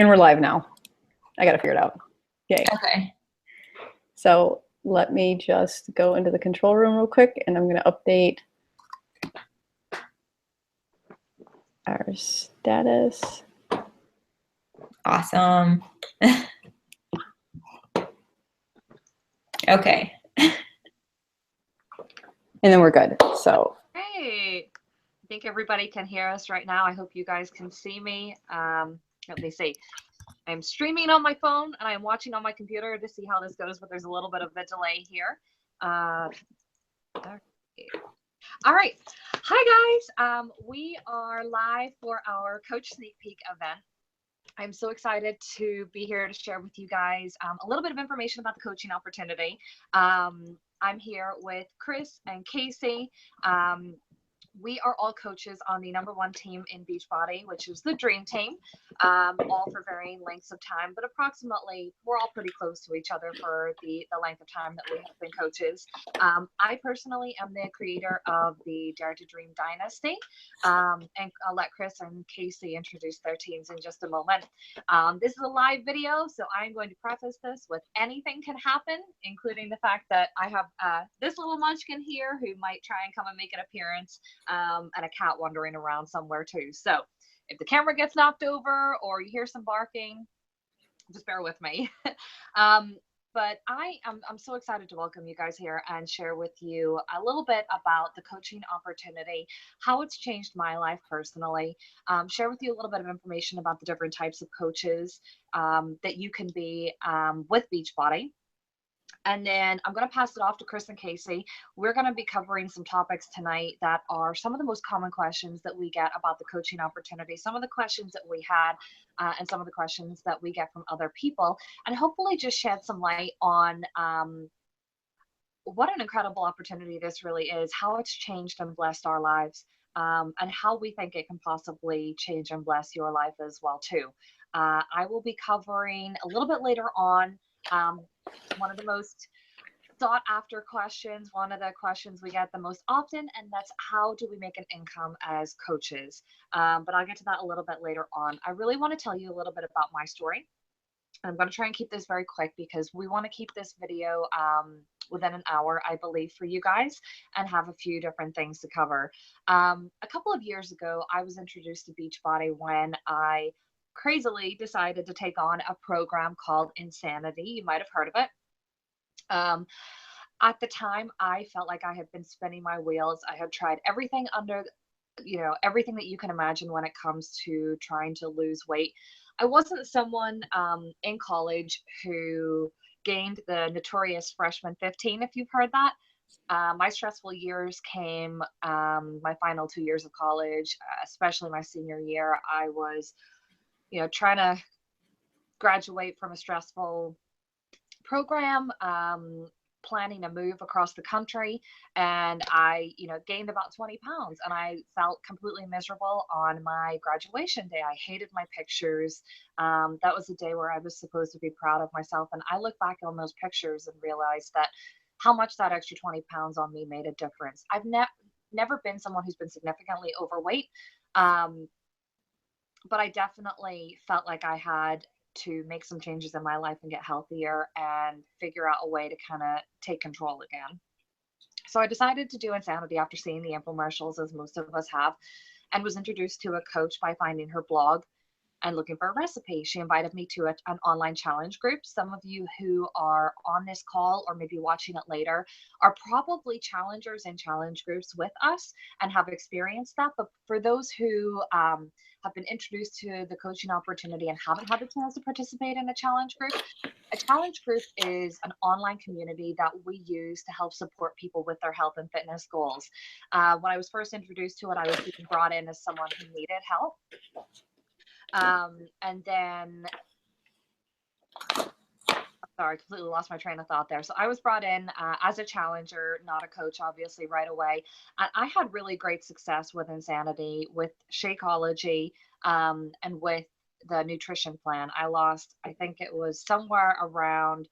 And we're live now. I got to figure it out. Yay. Okay. So let me just go into the control room real quick, and I'm going to update our status. Awesome. Okay. And then we're good. So. Great. I think everybody can hear us right now. I hope you guys can see me. Let me see. I'm streaming on my phone and I'm watching on my computer to see how this goes, but there's a little bit of a delay here. All right. Hi, guys. We are live for our Coach Sneak Peek event. I'm so excited to be here to share with you guys a little bit of information about the coaching opportunity. I'm here with Chris and Casey. We are all coaches on the #1 team in Beachbody, which is the dream team, all for varying lengths of time, but approximately we're all pretty close to each other for the length of time that we have been coaches. I personally am the creator of the Dare to Dream Dynasty, and I'll let Chris and Casey introduce their teams in just a moment. This is a live video, so I'm going to preface this with anything can happen, including the fact that I have this little munchkin here who might try and come and make an appearance. And a cat wandering around somewhere too. So if the camera gets knocked over or you hear some barking, just bear with me. But I'm so excited to welcome you guys here and share with you a little bit about the coaching opportunity, how it's changed my life personally, share with you a little bit of information about the different types of coaches that you can be with Beachbody. And then I'm going to pass it off to Chris and Casey. We're going to be covering some topics tonight that are some of the most common questions that we get about the coaching opportunity, some of the questions that we had, and some of the questions that we get from other people, and hopefully just shed some light on what an incredible opportunity this really is, how it's changed and blessed our lives, and how we think it can possibly change and bless your life as well too. I will be covering a little bit later on one of the most sought after questions, one of the questions we get the most often, and that's how do we make an income as coaches? But I'll get to that a little bit later on. I really want to tell you a little bit about my story. I'm going to try and keep this very quick because we want to keep this video within an hour, I believe, for you guys, and have a few different things to cover. A couple of years ago, I was introduced to Beachbody when I crazily decided to take on a program called Insanity. You might have heard of it. At the time, I felt like I had been spinning my wheels. I had tried everything everything that you can imagine when it comes to trying to lose weight. I wasn't someone in college who gained the notorious freshman 15, if you've heard that. My stressful years came my final 2 years of college, especially my senior year. I was trying to graduate from a stressful program, planning a move across the country, and I gained about 20 pounds, and I felt completely miserable on my graduation day. I hated my pictures. That was a day where I was supposed to be proud of myself, and I look back on those pictures and realized that how much that extra 20 pounds on me made a difference. I've never been someone who's been significantly overweight, but I definitely felt like I had to make some changes in my life and get healthier and figure out a way to kind of take control again. So I decided to do Insanity after seeing the infomercials, as most of us have, and was introduced to a coach by finding her blog and looking for a recipe. She invited me to an online challenge group. Some of you who are on this call or maybe watching it later are probably challengers in challenge groups with us and have experienced that. But for those who have been introduced to the coaching opportunity and haven't had the chance to participate in a challenge group is an online community that we use to help support people with their health and fitness goals. When I was first introduced to it, I was being brought in as someone who needed help. And then, sorry, I completely lost my train of thought there. So I was brought in as a challenger, not a coach, obviously, right away. And I had really great success with Insanity, with Shakeology, and with the nutrition plan. I lost, I think it was somewhere around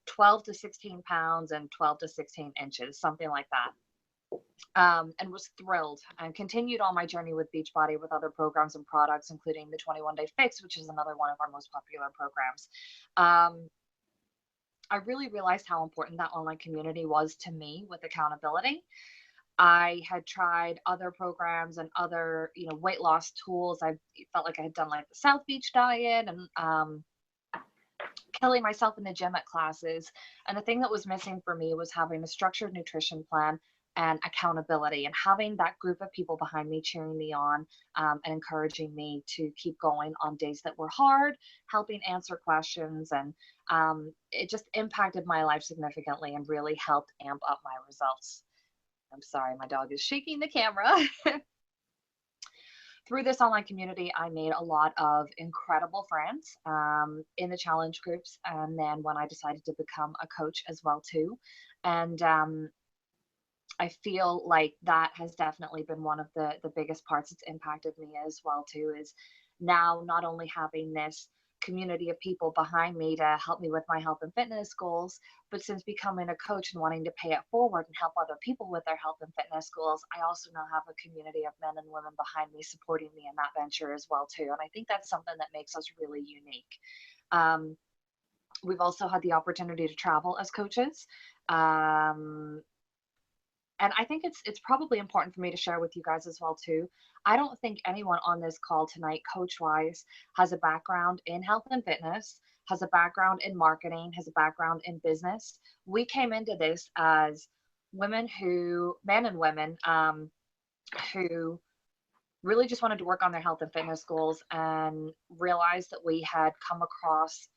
12 to 16 pounds and 12 to 16 inches, something like that. and was thrilled and continued on my journey with Beachbody with other programs and products, including the 21 Day Fix, which is another one of our most popular programs. Um, I really realized how important that online community was to me with accountability. I had tried other programs and other, weight loss tools. I felt like I had done like the South Beach diet and killing myself in the gym at classes. And the thing that was missing for me was having a structured nutrition plan and accountability and having that group of people behind me cheering me on, and encouraging me to keep going on days that were hard, helping answer questions. And it just impacted my life significantly and really helped amp up my results. I'm sorry, my dog is shaking the camera. Through this online community, I made a lot of incredible friends, in the challenge groups, and then when I decided to become a coach as well too. And I feel like that has definitely been one of the biggest parts it's impacted me as well too, is now not only having this community of people behind me to help me with my health and fitness goals, but since becoming a coach and wanting to pay it forward and help other people with their health and fitness goals, I also now have a community of men and women behind me supporting me in that venture as well too. And I think that's something that makes us really unique. Um, we've also had the opportunity to travel as coaches. Um, and I think it's probably important for me to share with you guys as well too. I don't think anyone on this call tonight, coach wise, has a background in health and fitness, has a background in marketing, has a background in business. We came into this as men and women, who really just wanted to work on their health and fitness goals and realized that we had come across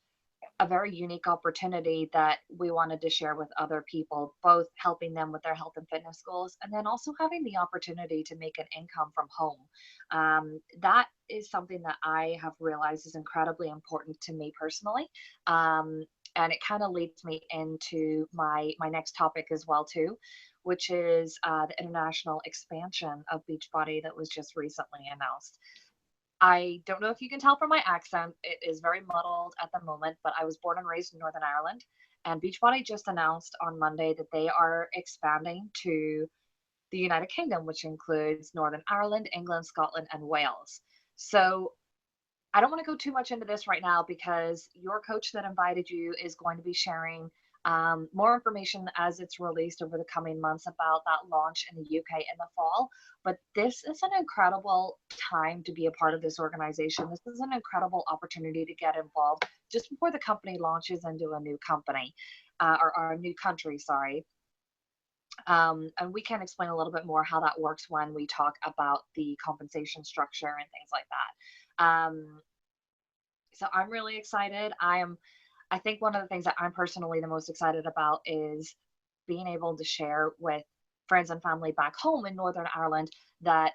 a very unique opportunity that we wanted to share with other people, both helping them with their health and fitness goals, and then also having the opportunity to make an income from home. That is something that I have realized is incredibly important to me personally. And it kind of leads me into my next topic as well too, which is the international expansion of Beachbody that was just recently announced. I don't know if you can tell from my accent. It is very muddled at the moment, but I was born and raised in Northern Ireland. And Beachbody just announced on Monday that they are expanding to the United Kingdom, which includes Northern Ireland, England, Scotland, and Wales. So I don't want to go too much into this right now because your coach that invited you is going to be sharing more information as it's released over the coming months about that launch in the UK in the fall. But this is an incredible time to be a part of this organization. This is an incredible opportunity to get involved just before the company launches into a new company, or a new country, sorry. And we can explain a little bit more how that works when we talk about the compensation structure and things like that. So I'm really excited. I think one of the things that I'm personally the most excited about is being able to share with friends and family back home in Northern Ireland that,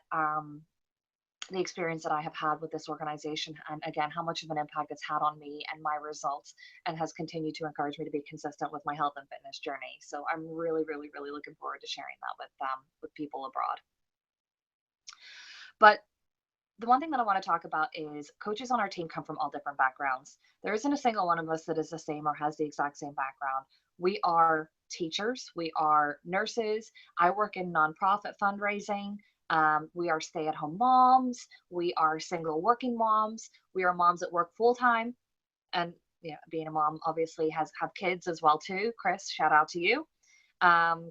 the experience that I have had with this organization, and again, how much of an impact it's had on me and my results, and has continued to encourage me to be consistent with my health and fitness journey. So I'm really, really, really looking forward to sharing that with people abroad. But the one thing that I want to talk about is coaches on our team come from all different backgrounds. There isn't a single one of us that is the same or has the exact same background. We are teachers, we are nurses. I work in nonprofit fundraising. We are stay at home moms. We are single working moms. We are moms that work full time. And yeah, being a mom obviously has have kids as well too. Chris, shout out to you. Um,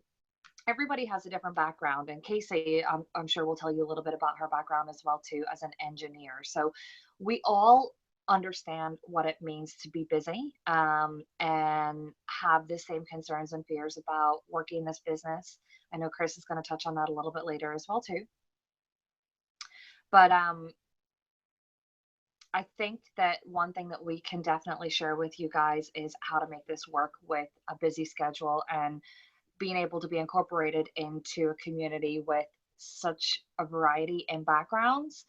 Everybody has a different background, and Casey, I'm sure will tell you a little bit about her background as well too as an engineer. So we all understand what it means to be busy, and have the same concerns and fears about working this business. I know Chris is going to touch on that a little bit later as well too. But I think that one thing that we can definitely share with you guys is how to make this work with a busy schedule, and being able to be incorporated into a community with such a variety in backgrounds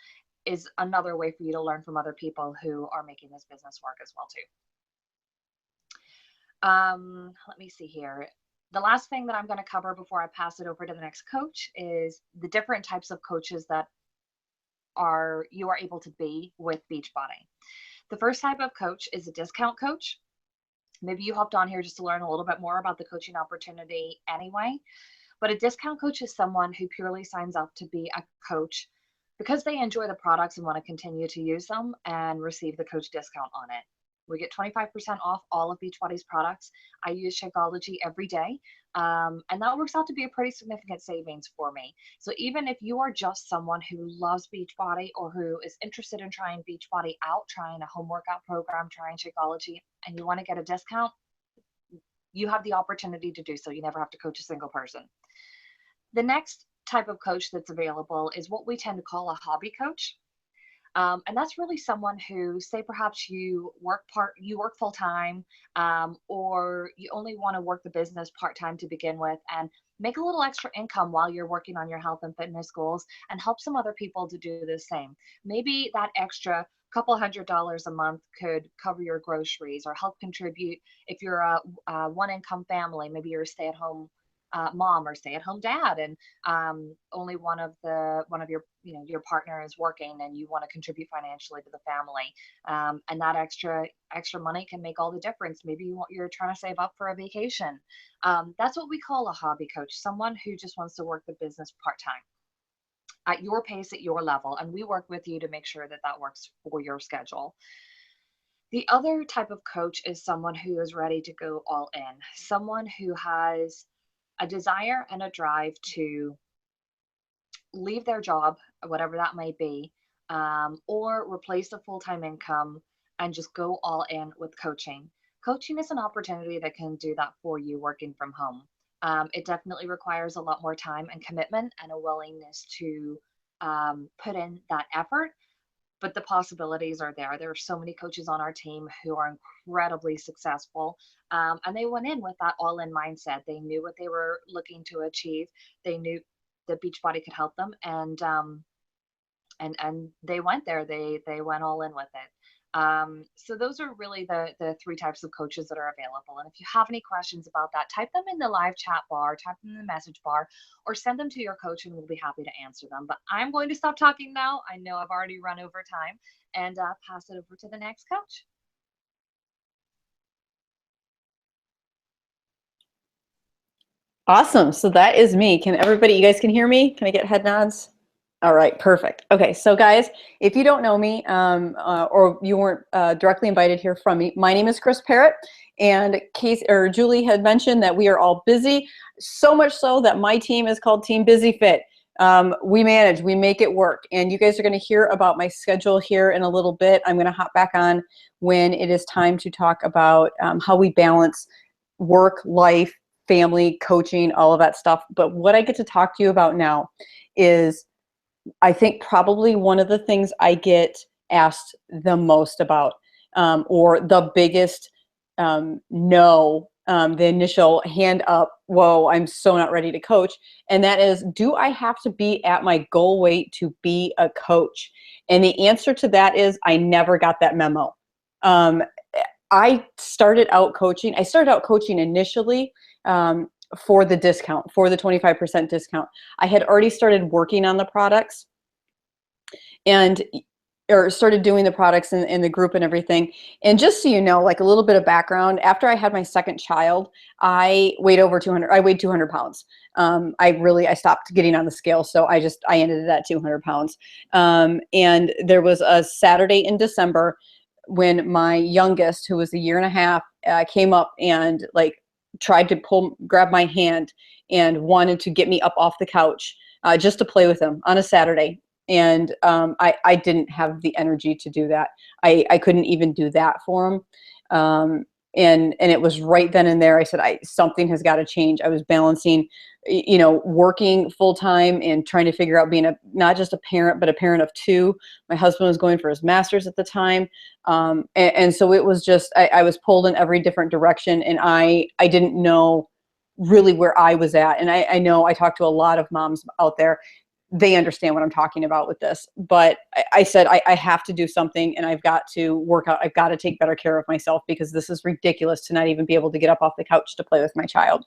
is another way for you to learn from other people who are making this business work as well too. Let me see here. The last thing that I'm going to cover before I pass it over to the next coach is the different types of coaches that are you are able to be with Beachbody. The first type of coach is a discount coach. Maybe you hopped on here just to learn a little bit more about the coaching opportunity anyway. But a discount coach is someone who purely signs up to be a coach because they enjoy the products and want to continue to use them and receive the coach discount on it. We get 25% off all of Beachbody's products. I use Shakeology every day, and that works out to be a pretty significant savings for me. So even if you are just someone who loves Beachbody or who is interested in trying Beachbody out, trying a home workout program, trying Shakeology, and you want to get a discount, you have the opportunity to do so. You never have to coach a single person. The next type of coach that's available is what we tend to call a hobby coach. And that's really someone who, say, perhaps you work full time, or you only want to work the business part time to begin with, and make a little extra income while you're working on your health and fitness goals, and help some other people to do the same. Maybe that extra couple $100 a month could cover your groceries or help contribute if you're a one income family. Maybe you're a stay at home mom or stay at home dad, and only one of your your partner is working, and you want to contribute financially to the family, and that extra money can make all the difference. Maybe you're trying to save up for a vacation. That's what we call a hobby coach, someone who just wants to work the business part-time at your pace, at your level, and we work with you to make sure that that works for your schedule. The other type of coach is someone who is ready to go all in, someone who has a desire and a drive to leave their job, whatever that may be, or replace a full-time income and just go all in with coaching. Coaching is an opportunity that can do that for you working from home. It definitely requires a lot more time and commitment and a willingness to put in that effort, but the possibilities are there. There are so many coaches on our team who are incredibly successful, and they went in with that all-in mindset. They knew what they were looking to achieve. They knew that Beachbody could help them, and they went there. They went all in with it. So those are really the three types of coaches that are available. And if you have any questions about that, type them in the live chat bar, type them in the message bar, or send them to your coach, and we'll be happy to answer them. But I'm going to stop talking now. I know I've already run over time, and pass it over to the next coach. Awesome. So that is me. Can everybody, you guys can hear me? Can I get head nods? All right, perfect. Okay, so guys, if you don't know me, or you weren't directly invited here from me, my name is Chris Parrott, and Julie had mentioned that we are all busy, so much so that my team is called Team Busy Fit. We manage, we make it work, and you guys are going to hear about my schedule here in a little bit. I'm going to hop back on when it is time to talk about how we balance work, life, family, coaching, all of that stuff. But what I get to talk to you about now is, I think, probably one of the things I get asked the most about, or the biggest no, the initial hand up, whoa, I'm so not ready to coach. And that is, do I have to be at my goal weight to be a coach? And the answer to that is, I never got that memo. I started out coaching initially for the discount, for the 25% discount. I had already started working on the products or started doing the products in the group and everything. And just so you know, like a little bit of background, after I had my second child, I weighed 200 pounds. I stopped getting on the scale. So I ended it at 200 pounds. And there was a Saturday in December when my youngest, who was a year and a half, came up and tried to grab my hand and wanted to get me up off the couch just to play with him on a Saturday. And I didn't have the energy to do that. I couldn't even do that for him. And it was right then and there. I said, something has got to change. I was balancing, working full time and trying to figure out being not just a parent, but a parent of two. My husband was going for his master's at the time. And so it was just, I was pulled in every different direction, and I didn't know really where I was at. And I know I talked to a lot of moms out there. They understand what I'm talking about with this, but I said, I have to do something, and I've got to work out. I've got to take better care of myself, because this is ridiculous to not even be able to get up off the couch to play with my child.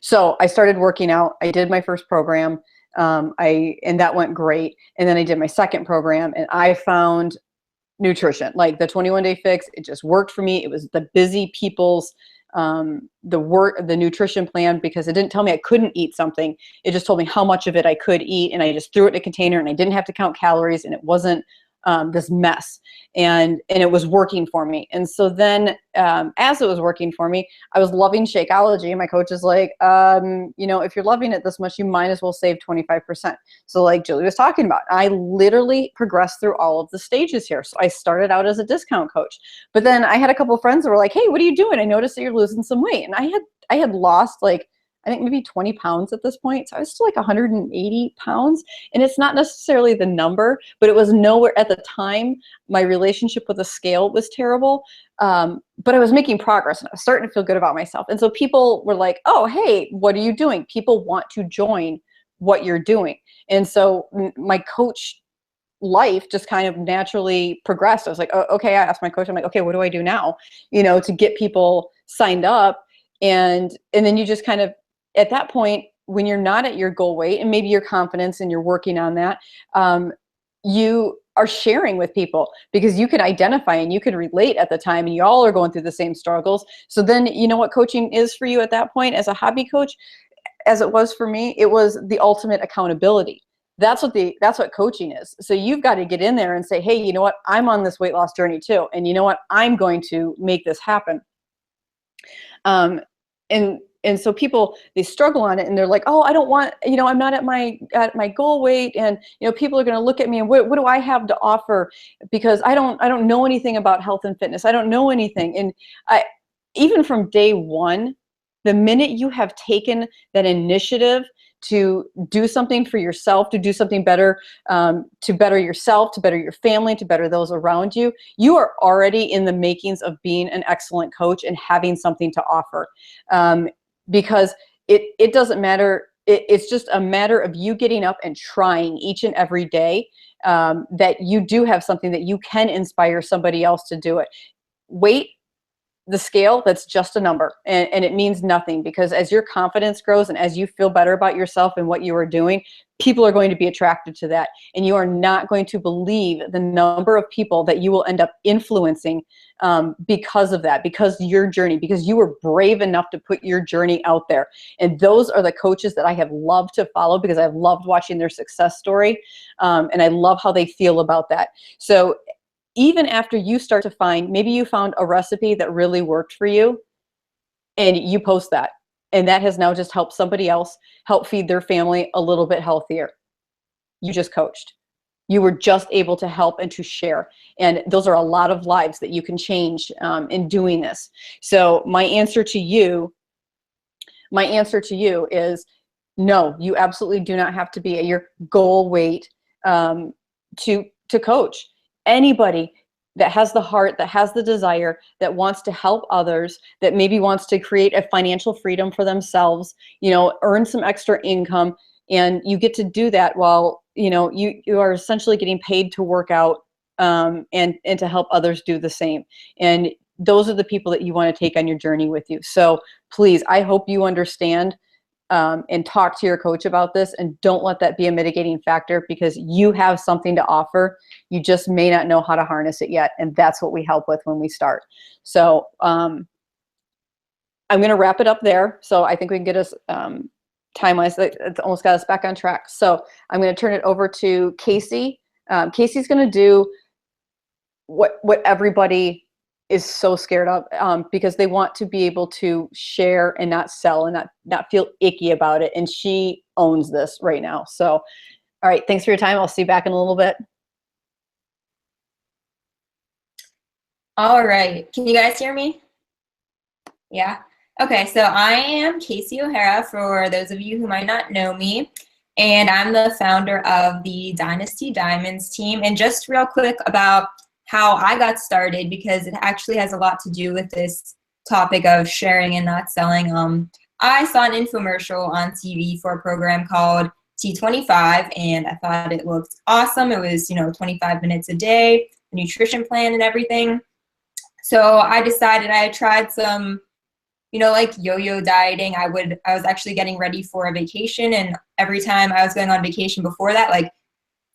So I started working out. I did my first program, and that went great. And then I did my second program, and I found nutrition, like the 21-day fix. It just worked for me. It was the busy people's the nutrition plan, because it didn't tell me I couldn't eat something. It just told me how much of it I could eat, and I just threw it in a container, and I didn't have to count calories, and it wasn't this mess, and it was working for me. And so then as it was working for me, I was loving Shakeology, and my coach is like, if you're loving it this much, you might as well save 25%. So like Julie was talking about, I literally progressed through all of the stages here. So I started out as a discount coach, but then I had a couple of friends that were like, hey, what are you doing? I noticed that you're losing some weight. And I had lost like, I think maybe 20 pounds at this point. So I was still like 180 pounds. And it's not necessarily the number, but it was nowhere at the time. My relationship with the scale was terrible. But I was making progress, and I was starting to feel good about myself. And so people were like, oh, hey, what are you doing? People want to join what you're doing. And so my coach life just kind of naturally progressed. I was like, oh, okay. I asked my coach, I'm like, okay, what do I do now? To get people signed up. And then you just kind of, at that point, when you're not at your goal weight, and maybe your confidence and you're working on that, you are sharing with people, because you can identify and you can relate at the time, and you all are going through the same struggles. So then you know what coaching is for you at that point as a hobby coach, as it was for me, it was the ultimate accountability. That's what coaching is. So you've got to get in there and say, hey, you know what? I'm on this weight loss journey too. And you know what? I'm going to make this happen. And so people, they struggle on it, and they're like, oh, I don't want, I'm not at my goal weight, and people are going to look at me, and what do I have to offer, because I don't know anything about health and fitness. I don't know anything. And even from day one, the minute you have taken that initiative to do something for yourself, to do something better, to better yourself, to better your family, to better those around you, you are already in the makings of being an excellent coach and having something to offer. Because it doesn't matter. It's just a matter of you getting up and trying each and every day, that you do have something that you can inspire somebody else to do it. Weight, the scale, that's just a number, and it means nothing, because as your confidence grows and as you feel better about yourself and what you are doing, people are going to be attracted to that. And you are not going to believe the number of people that you will end up influencing because of that, because your journey, because you were brave enough to put your journey out there. And those are the coaches that I have loved to follow, because I've loved watching their success story, and I love how they feel about that. So even after you start to find, maybe you found a recipe that really worked for you, and you post that, and that has now just helped somebody else help feed their family a little bit healthier. You just coached. You were just able to help and to share. And those are a lot of lives that you can change in doing this. So my answer to you is no, you absolutely do not have to be at your goal weight to coach. Anybody that has the heart, that has the desire, that wants to help others, that maybe wants to create a financial freedom for themselves, earn some extra income, and you get to do that while, you are essentially getting paid to work out, and to help others do the same. And those are the people that you want to take on your journey with you. So please, I hope you understand, and talk to your coach about this, and don't let that be a mitigating factor, because you have something to offer. You just may not know how to harness it yet. And that's what we help with when we start. So I'm going to wrap it up there. So I think we can get us time-wise. It's almost got us back on track. So I'm going to turn it over to Casey. Casey's going to do what everybody is so scared of, because they want to be able to share and not sell and not feel icky about it. And she owns this right now. So, all right. Thanks for your time. I'll see you back in a little bit. All right. Can you guys hear me? Yeah. Okay. So I am Casey O'Hara, for those of you who might not know me, and I'm the founder of the Dynasty Diamonds team. And just real quick about how I got started, because it actually has a lot to do with this topic of sharing and not selling. I saw an infomercial on TV for a program called T25, and I thought it looked awesome. It was, 25 minutes a day, a nutrition plan and everything. So I decided, I tried some, like yo-yo dieting. I was actually getting ready for a vacation, and every time I was going on vacation before that, like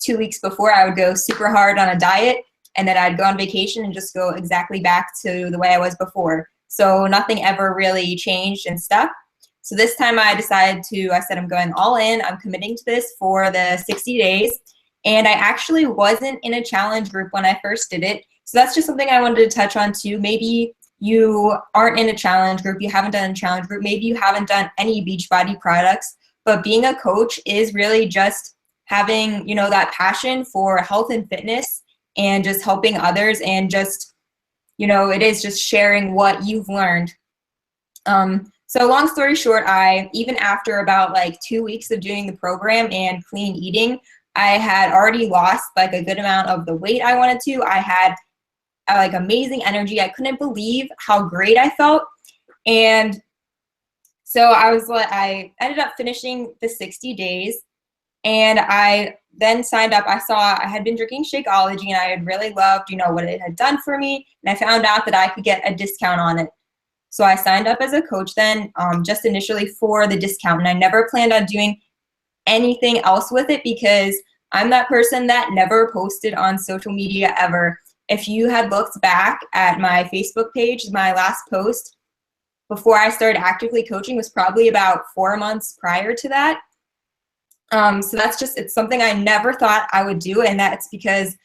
2 weeks before, I would go super hard on a diet, and then I'd go on vacation and just go exactly back to the way I was before. So nothing ever really changed and stuck. So this time I said I'm going all in. I'm committing to this for the 60 days. And I actually wasn't in a challenge group when I first did it. So that's just something I wanted to touch on too. Maybe you aren't in a challenge group, you haven't done a challenge group, maybe you haven't done any Beachbody products, but being a coach is really just having, that passion for health and fitness and just helping others, and just, it is just sharing what you've learned. So long story short, even after about like 2 weeks of doing the program and clean eating, I had already lost like a good amount of the weight I wanted to. I had like amazing energy. I couldn't believe how great I felt. And so I ended up finishing the 60 days, and I then signed up. I had been drinking Shakeology, and I had really loved, what it had done for me. And I found out that I could get a discount on it. So I signed up as a coach then, just initially for the discount. And I never planned on doing anything else with it, because I'm that person that never posted on social media ever. If you had looked back at my Facebook page, my last post before I started actively coaching was probably about 4 months prior to that. So it's something I never thought I would do. And that's because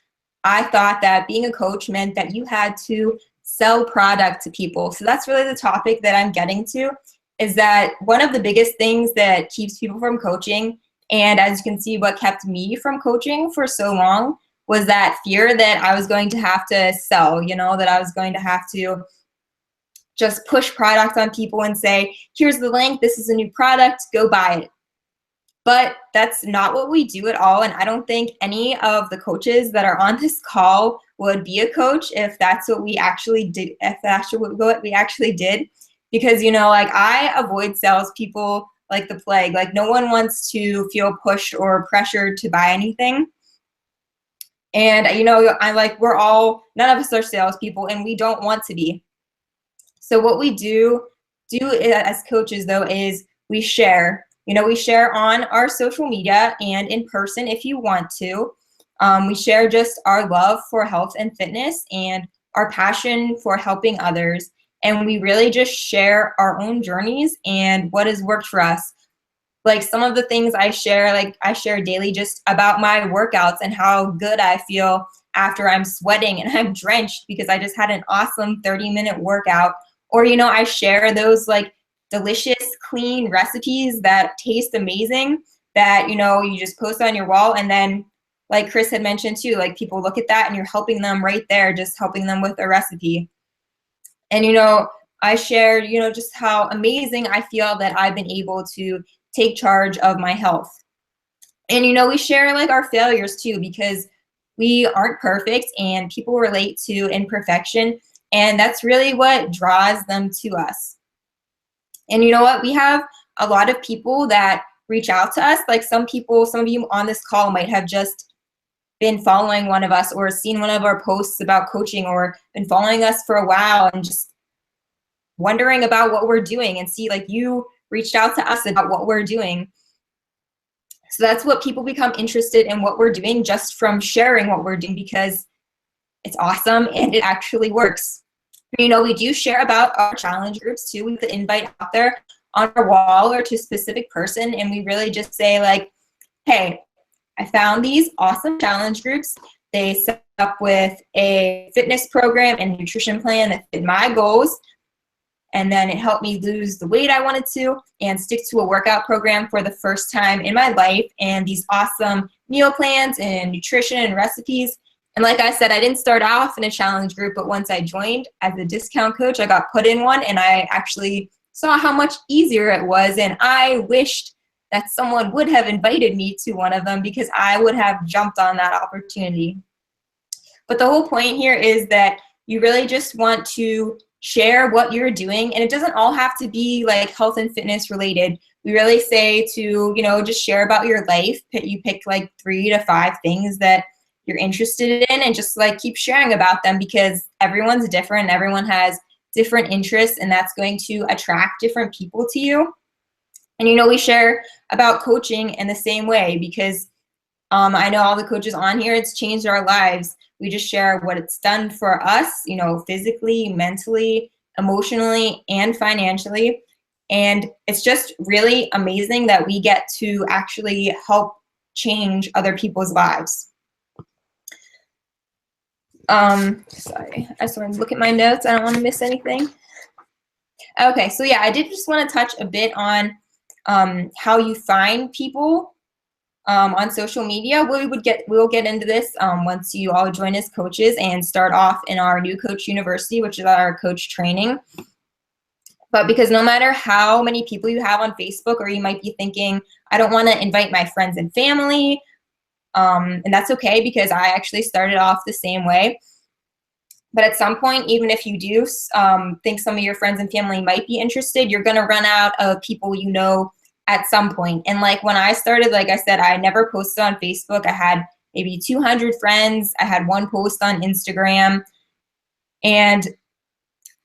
I thought that being a coach meant that you had to sell product to people. So that's really the topic that I'm getting to, is that one of the biggest things that keeps people from coaching, and as you can see, what kept me from coaching for so long, was that fear that I was going to have to sell, that I was going to have to just push product on people and say, here's the link, this is a new product, go buy it. But that's not what we do at all. And I don't think any of the coaches that are on this call would be a coach if that's what we actually did, what we actually did. Because, I avoid salespeople like the plague. Like, no one wants to feel pushed or pressured to buy anything. And, none of us are salespeople, and we don't want to be. So what we do as coaches, though, is we share. We share on our social media and in person if you want to. We share just our love for health and fitness and our passion for helping others. And we really just share our own journeys and what has worked for us. Like, some of the things I share daily just about my workouts and how good I feel after I'm sweating and I'm drenched because I just had an awesome 30-minute workout. Or, I share those like delicious, clean recipes that taste amazing that, you just post on your wall. And then, like Chris had mentioned too, like, people look at that and you're helping them right there, just helping them with a recipe. And, I shared, just how amazing I feel that I've been able to take charge of my health. And, we share like our failures too, because we aren't perfect and people relate to imperfection. And that's really what draws them to us. And you know what? We have a lot of people that reach out to us. Like, some of you on this call might have just been following one of us or seen one of our posts about coaching, or been following us for a while and just wondering about what we're doing, and see, like, you reached out to us about what we're doing. So that's what people become interested in, what we're doing, just from sharing what we're doing, because it's awesome and it actually works. We do share about our challenge groups too. We could invite out there on our wall or to a specific person, and we really just say like, hey, I found these awesome challenge groups. They set up with a fitness program and nutrition plan that fit my goals. And then it helped me lose the weight I wanted to and stick to a workout program for the first time in my life, and these awesome meal plans and nutrition and recipes. And like I said, I didn't start off in a challenge group, but once I joined as a discount coach, I got put in one, and I actually saw how much easier it was. And I wished that someone would have invited me to one of them, because I would have jumped on that opportunity. But the whole point here is that you really just want to share what you're doing, and it doesn't all have to be like health and fitness related. We really say to, just share about your life. You pick like 3 to 5 things that you're interested in, and just like keep sharing about them, because everyone's different. Everyone has different interests, and that's going to attract different people to you. And, we share about coaching in the same way, because I know all the coaches on here, it's changed our lives. We just share what it's done for us, physically, mentally, emotionally, and financially. And it's just really amazing that we get to actually help change other people's lives. Sorry, I just want to look at my notes. I don't want to miss anything. Okay, so yeah, I did just want to touch a bit on how you find people on social media. We'll get into this once you all join as coaches and start off in our new coach university, which is our coach training. But because no matter how many people you have on Facebook, or you might be thinking, I don't want to invite my friends and family, and that's okay, because I actually started off the same way. But at some point, even if you do think some of your friends and family might be interested, you're going to run out of people you know at some point. And like when I started, like I said, I never posted on Facebook. I had maybe 200 friends. I had one post on Instagram. And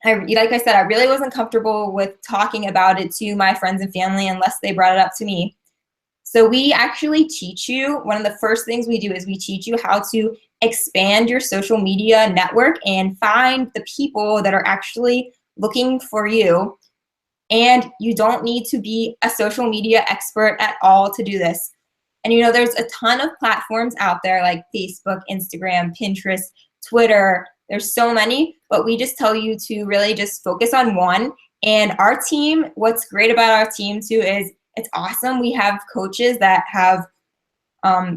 like I said, I really wasn't comfortable with talking about it to my friends and family unless they brought it up to me. So we actually teach you, one of the first things we do is we teach you how to expand your social media network and find the people that are actually looking for you. And you don't need to be a social media expert at all to do this. And you know, there's a ton of platforms out there like Facebook, Instagram, Pinterest, Twitter. There's so many, but we just tell you to really just focus on one. And our team, what's great about our team too is it's awesome. We have coaches that have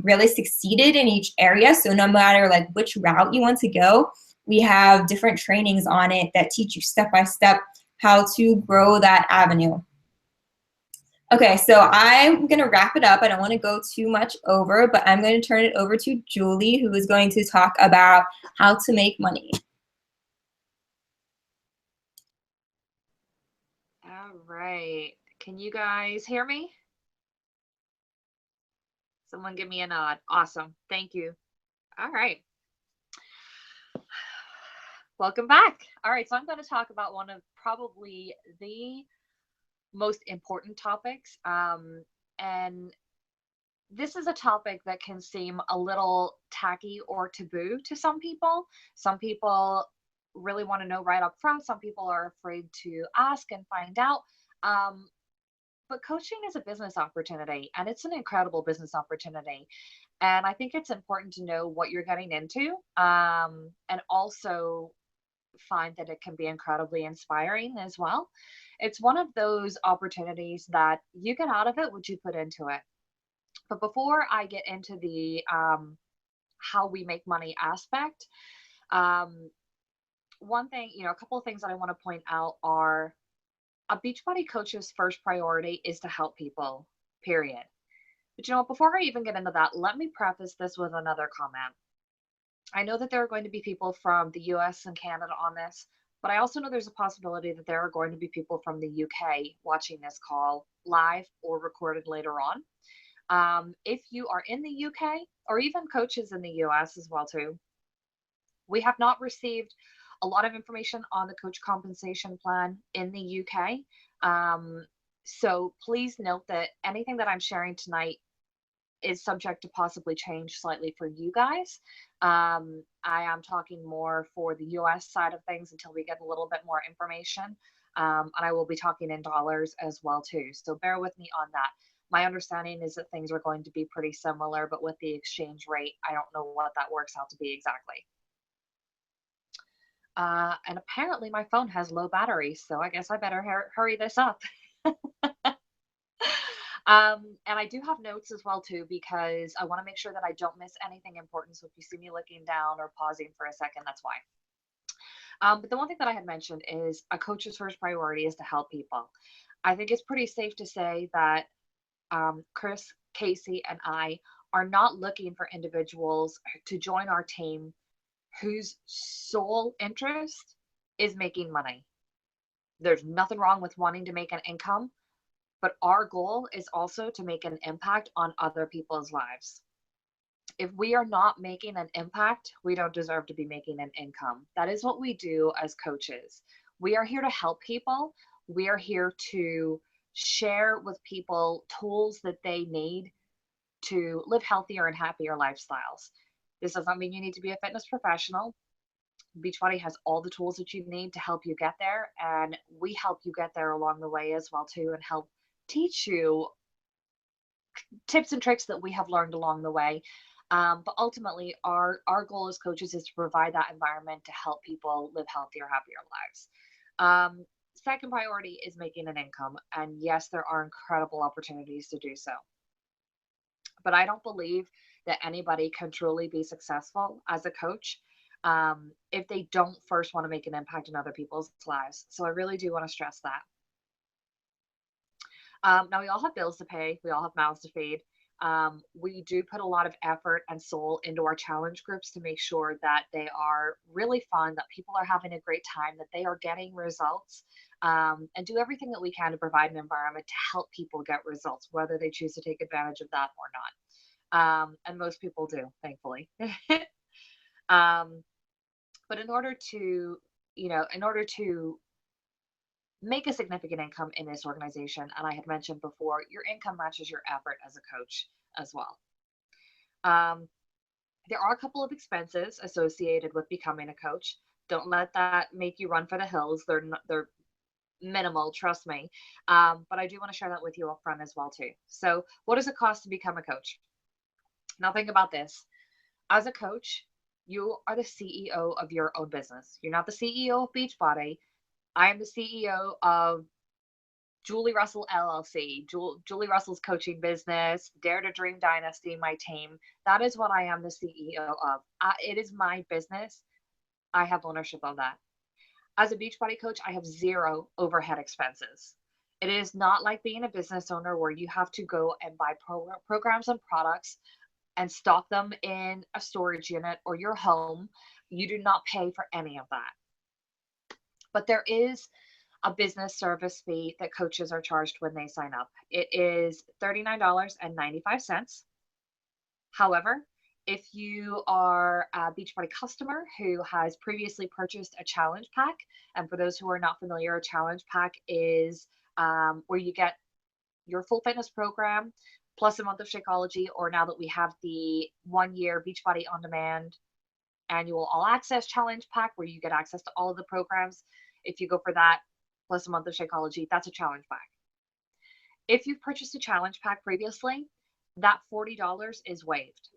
really succeeded in each area. So no matter like which route you want to go, we have different trainings on it that teach you step by step how to grow that avenue. Okay, so I'm going to wrap it up. I don't want to go too much over, but I'm going to turn it over to Julie, who is going to talk about how to make money. All right. Can you guys hear me? Someone give me a nod. Awesome. Thank you. All right. Welcome back. All right. So I'm going to talk about one of probably the most important topics. And this is a topic that can seem a little tacky or taboo to some people. Some people really want to know right up front. Some people are afraid to ask and find out. But coaching is a business opportunity, and it's an incredible business opportunity. And I think it's important to know what you're getting into, and also find that it can be incredibly inspiring as well. It's one of those opportunities that you get out of it what you put into it. But before I get into the how we make money aspect, um, one thing, a couple of things that I want to point out are a Beachbody coach's first priority is to help people, period. But before I even get into that, let me preface this with another comment. I know that there are going to be people from the US and Canada on this, but I also know there's a possibility that there are going to be people from the UK watching this call live or recorded later on. If you are in the UK, or even coaches in the US as well too, we have not received a lot of information on the coach compensation plan in the UK. So please note that anything that I'm sharing tonight is subject to possibly change slightly for you guys. I am talking more for the US side of things until we get a little bit more information. And I will be talking in dollars as well too. So bear with me on that. My understanding is that things are going to be pretty similar, but with the exchange rate, I don't know what that works out to be exactly. And apparently my phone has low battery, so I guess I better hurry this up. And I do have notes as well too, because I want to make sure that I don't miss anything important. So if you see me looking down or pausing for a second, that's why. But the one thing that I had mentioned is a coach's first priority is to help people. I think it's pretty safe to say that Chris, Casey, and I are not looking for individuals to join our team whose sole interest is making money. There's nothing wrong with wanting to make an income, but our goal is also to make an impact on other people's lives. If we are not making an impact, we don't deserve to be making an income. That is what we do as coaches. We are here to help people. We are here to share with people tools that they need to live healthier and happier lifestyles. This doesn't mean you need to be a fitness professional. Beachbody has all the tools that you need to help you get there, and we help you get there along the way as well too, and help teach you tips and tricks that we have learned along the way. But ultimately, our goal as coaches is to provide that environment to help people live healthier, happier lives. Second priority is making an income, and yes, there are incredible opportunities to do so. But I don't believe that anybody can truly be successful as a coach if they don't first want to make an impact in other people's lives. So I really do want to stress that. Now, we all have bills to pay. We all have mouths to feed. We do put a lot of effort and soul into our challenge groups to make sure that they are really fun, that people are having a great time, that they are getting results, and do everything that we can to provide an environment to help people get results, whether they choose to take advantage of that or not. And most people do, thankfully. But in order to, in order to make a significant income in this organization, and I had mentioned before, your income matches your effort as a coach as well. There are a couple of expenses associated with becoming a coach. Don't let that make you run for the hills. They're minimal, trust me. But I do want to share that with you up front as well too. So what does it cost to become a coach? Now think about this. As a coach, you are the CEO of your own business. You're not the CEO of Beachbody. I am the CEO of Julie Russell LLC, Julie Russell's coaching business, Dare to Dream Dynasty, my team. That is what I am the CEO of. It is my business. I have ownership of that. As a Beachbody coach, I have zero overhead expenses. It is not like being a business owner where you have to go and buy programs and products and stock them in a storage unit or your home. You do not pay for any of that. But there is a business service fee that coaches are charged when they sign up. It is $39.95. However, if you are a Beachbody customer who has previously purchased a challenge pack, and for those who are not familiar, a challenge pack is where you get your full fitness program plus a month of Shakeology, or now that we have the 1-year Beachbody On Demand annual all access challenge pack where you get access to all of the programs. If you go for that plus a month of Shakeology, that's a challenge pack. If you've purchased a challenge pack previously, that $40 is waived.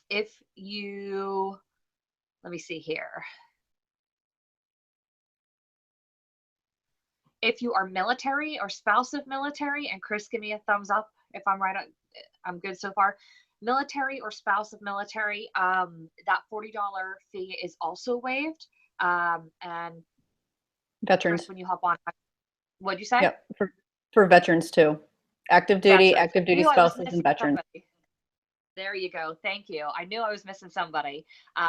If you, let me see here. If you are military or spouse of military, and Chris, give me a thumbs up if I'm right, I'm good so far. Military or spouse of military, that $40 fee is also waived. And Veterans. Chris, when you hop on, what'd you say? Yep, for veterans too. Active duty spouses, and veterans. Somebody. There you go. Thank you. I knew I was missing somebody.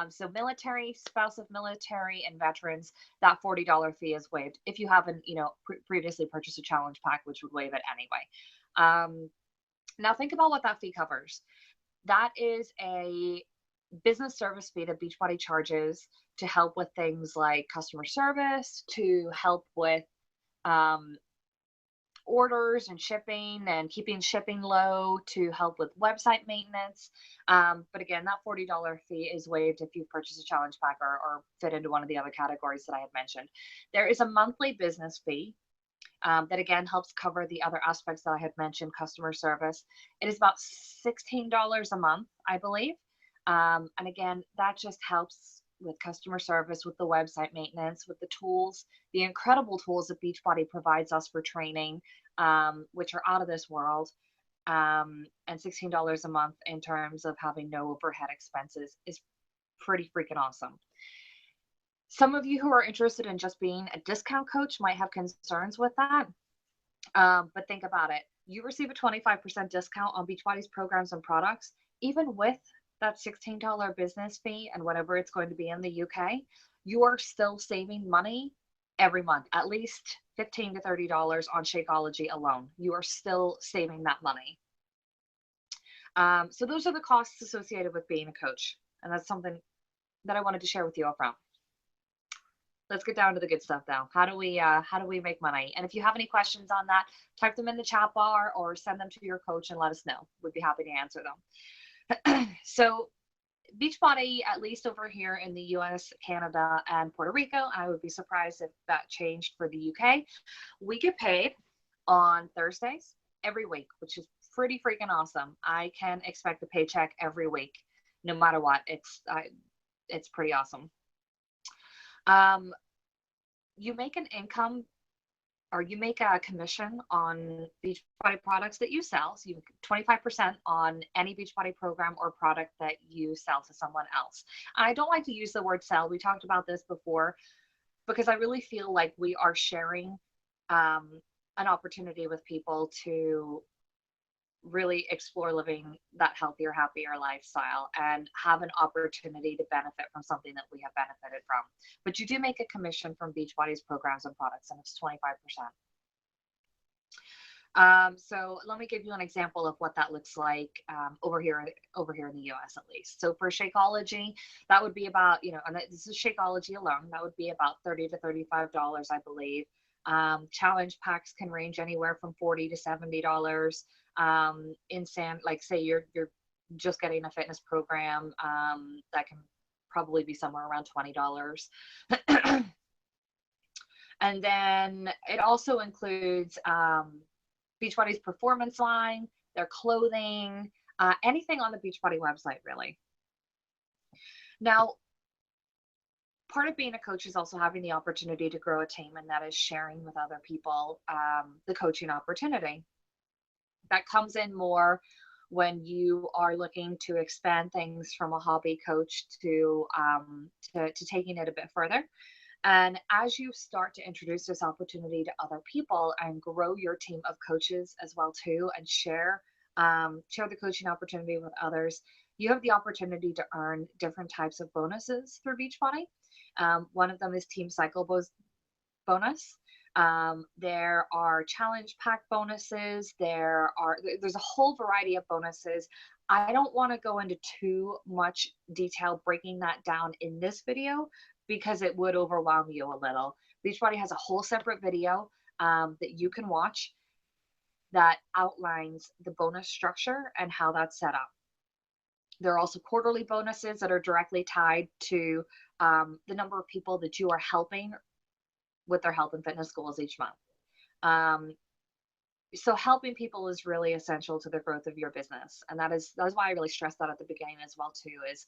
So military, spouse of military, and veterans, that $40 fee is waived if you haven't, previously purchased a challenge pack, which would waive it anyway. Now think about what that fee covers. That is a business service fee that Beachbody charges to help with things like customer service, to help with orders and shipping and keeping shipping low, to help with website maintenance. But again, that $40 fee is waived if you purchase a challenge pack or fit into one of the other categories that I had mentioned. There is a monthly business fee that again helps cover the other aspects that I had mentioned, customer service. It is about $16 a month, I believe. And again, that just helps with customer service, with the website maintenance, with the tools, the incredible tools that Beachbody provides us for training, which are out of this world. And $16 a month in terms of having no overhead expenses is pretty freaking awesome. Some of you who are interested in just being a discount coach might have concerns with that. But think about it. You receive a 25% discount on Beachbody's programs and products, even with that $16 business fee and whatever it's going to be in the UK, you are still saving money every month, at least $15 to $30 on Shakeology alone. You are still saving that money. So those are the costs associated with being a coach. And that's something that I wanted to share with you up front. Let's get down to the good stuff now. How do we make money? And if you have any questions on that, type them in the chat bar or send them to your coach and let us know. We'd be happy to answer them. So Beachbody, at least over here in the US, Canada, and Puerto Rico, I would be surprised if that changed for the UK. We get paid on Thursdays every week, which is pretty freaking awesome. I can expect a paycheck every week, no matter what. It's pretty awesome. You make an income, or you make a commission on Beachbody products that you sell. So you 25% on any Beachbody program or product that you sell to someone else. And I don't like to use the word sell. We talked about this before, because I really feel like we are sharing an opportunity with people to really explore living that healthier, happier lifestyle and have an opportunity to benefit from something that we have benefited from. But you do make a commission from Beachbody's programs and products, and it's 25%. So let me give you an example of what that looks like over here in the US at least. So for Shakeology, that would be about, and this is Shakeology alone, that would be about $30 to $35, I believe. Challenge packs can range anywhere from $40 to $70. Like say you're just getting a fitness program, that can probably be somewhere around $20. And then it also includes Beachbody's performance line, their clothing, anything on the Beachbody website, really. Now, part of being a coach is also having the opportunity to grow a team, and that is sharing with other people the coaching opportunity. That comes in more when you are looking to expand things from a hobby coach to taking it a bit further. And as you start to introduce this opportunity to other people and grow your team of coaches as well too, and share the coaching opportunity with others, you have the opportunity to earn different types of bonuses through Beachbody. One of them is Team Cycle bonus. There are challenge pack bonuses. There's a whole variety of bonuses. I don't want to go into too much detail breaking that down in this video, because it would overwhelm you a little. Beachbody has a whole separate video that you can watch that outlines the bonus structure and how that's set up. There are also quarterly bonuses that are directly tied to the number of people that you are helping with their health and fitness goals each month. So helping people is really essential to the growth of your business, and that's why I really stressed that at the beginning as well too. Is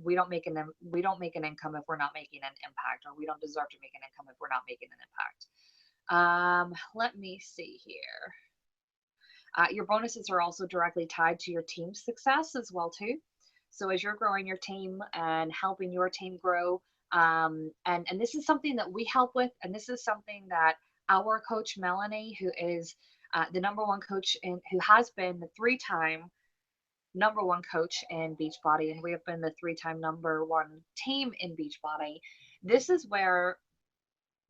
we don't make an income if we're not making an impact, or we don't deserve to make an income if we're not making an impact. Let me see here. Your bonuses are also directly tied to your team's success as well too. So as you're growing your team and helping your team grow, and this is something that we help with, and this is something that our coach Melanie, who is the number one coach who has been the 3-time number one coach in Beachbody, and we have been the 3-time number one team in Beachbody. This is where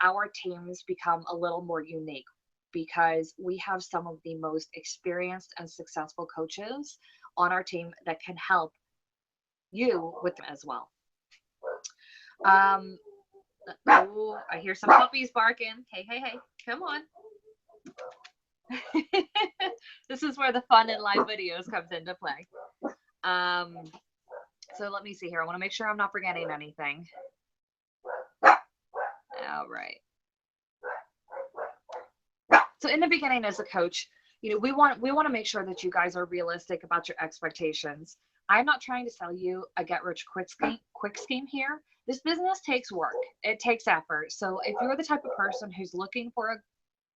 our teams become a little more unique, because we have some of the most experienced and successful coaches on our team that can help you with them as well. Oh, I hear some puppies barking. Hey, come on. This is where the fun in live videos comes into play. So let me see here. I want to make sure I'm not forgetting anything. All right. So in the beginning, as a coach, we want to make sure that you guys are realistic about your expectations. I'm not trying to sell you a get-rich-quick scheme here. This business takes work. It takes effort. So if you're the type of person who's looking for a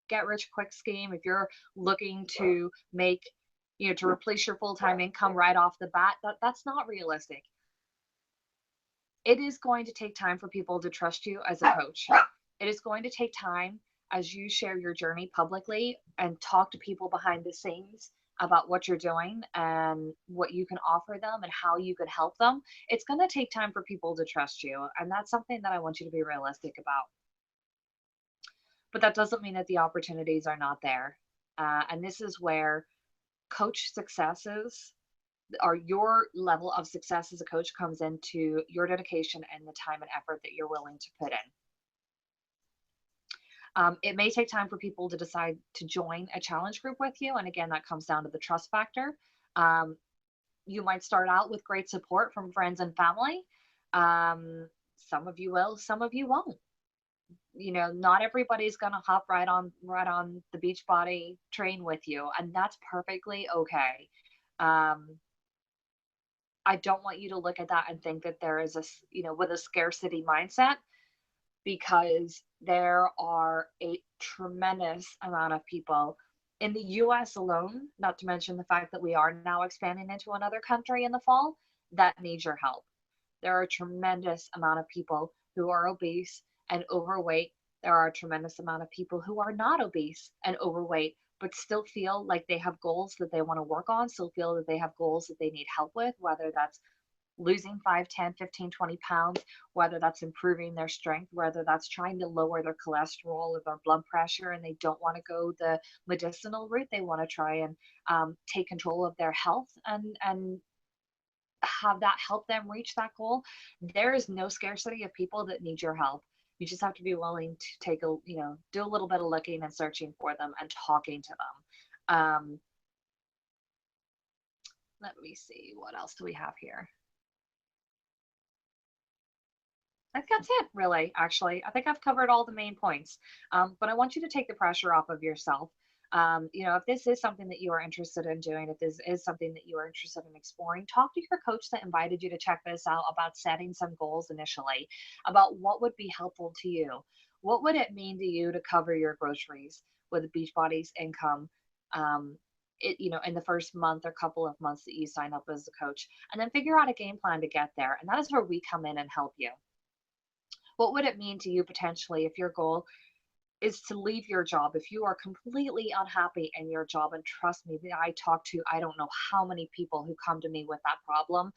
get-rich-quick scheme, if you're looking to make, to replace your full-time income right off the bat, that's not realistic. It is going to take time for people to trust you as a coach. It is going to take time as you share your journey publicly and talk to people behind the scenes about what you're doing and what you can offer them and how you could help them. It's going to take time for people to trust you. And that's something that I want you to be realistic about. But that doesn't mean that the opportunities are not there. And this is where coach successes, or your level of success as a coach, comes into your dedication and the time and effort that you're willing to put in. It may take time for people to decide to join a challenge group with you. And again, that comes down to the trust factor. You might start out with great support from friends and family. Some of you will, some of you won't. You know, not everybody's gonna hop right on the Beachbody train with you, and that's perfectly okay. Um, I don't want you to look at that and think that there is you know, with a scarcity mindset, because there are a tremendous amount of people in the US alone, not to mention the fact that we are now expanding into another country in the fall, that need your help. There are a tremendous amount of people who are obese and overweight. There are a tremendous amount of people who are not obese and overweight, but still feel like they have goals that they want to work on, still feel that they have goals that they need help with, whether that's losing 5, 10, 15, 20 pounds, whether that's improving their strength, whether that's trying to lower their cholesterol or their blood pressure, and they don't want to go the medicinal route. They want to try and take control of their health and have that help them reach that goal. There is no scarcity of people that need your help. You just have to be willing to take a, you know, do a little bit of looking and searching for them and talking to them. Let me see, what else do we have here? I think that's it, really, actually. I think I've covered all the main points. But I want you to take the pressure off of yourself. You know, if this is something that you are interested in doing, if this is something that you are interested in exploring, talk to your coach that invited you to check this out about setting some goals initially, about what would be helpful to you. What would it mean to you to cover your groceries with Beachbody's income? You know, in the first month or couple of months that you sign up as a coach, and then figure out a game plan to get there. And that is where we come in and help you. What would it mean to you potentially if your goal is to leave your job, if you are completely unhappy in your job? And trust me, I talk to, I don't know how many people who come to me with that problem,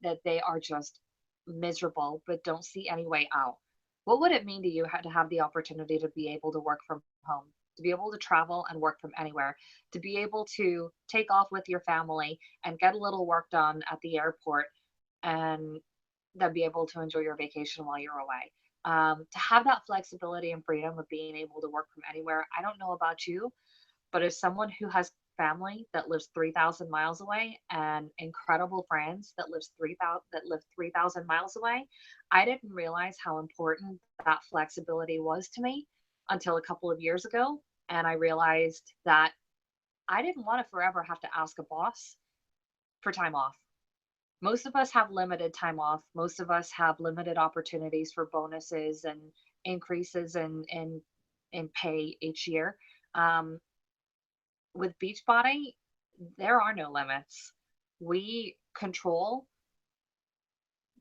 that they are just miserable but don't see any way out. What would it mean to you to have the opportunity to be able to work from home, to be able to travel and work from anywhere, to be able to take off with your family and get a little work done at the airport, and then be able to enjoy your vacation while you're away? To have that flexibility and freedom of being able to work from anywhere. I don't know about you, but as someone who has family that lives 3,000 miles away and incredible friends that live 3,000 miles away, I didn't realize how important that flexibility was to me until a couple of years ago. And I realized that I didn't want to forever have to ask a boss for time off. Most of us have limited time off. Most of us have limited opportunities for bonuses and increases in pay each year. Um, with Beachbody, there are no limits. We control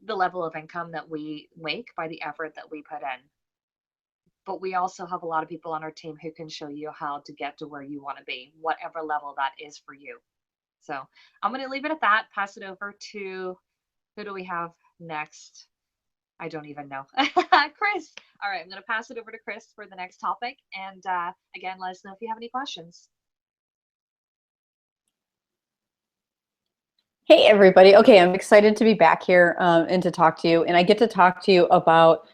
the level of income that we make by the effort that we put in. But we also have a lot of people on our team who can show you how to get to where you want to be, whatever level that is for you. So I'm going to leave it at that, pass it over to, who do we have next? I don't even know. Chris. All right, I'm going to pass it over to Chris for the next topic. And again, let us know if you have any questions. Hey, everybody. Okay, I'm excited to be back here and to talk to you. And I get to talk to you about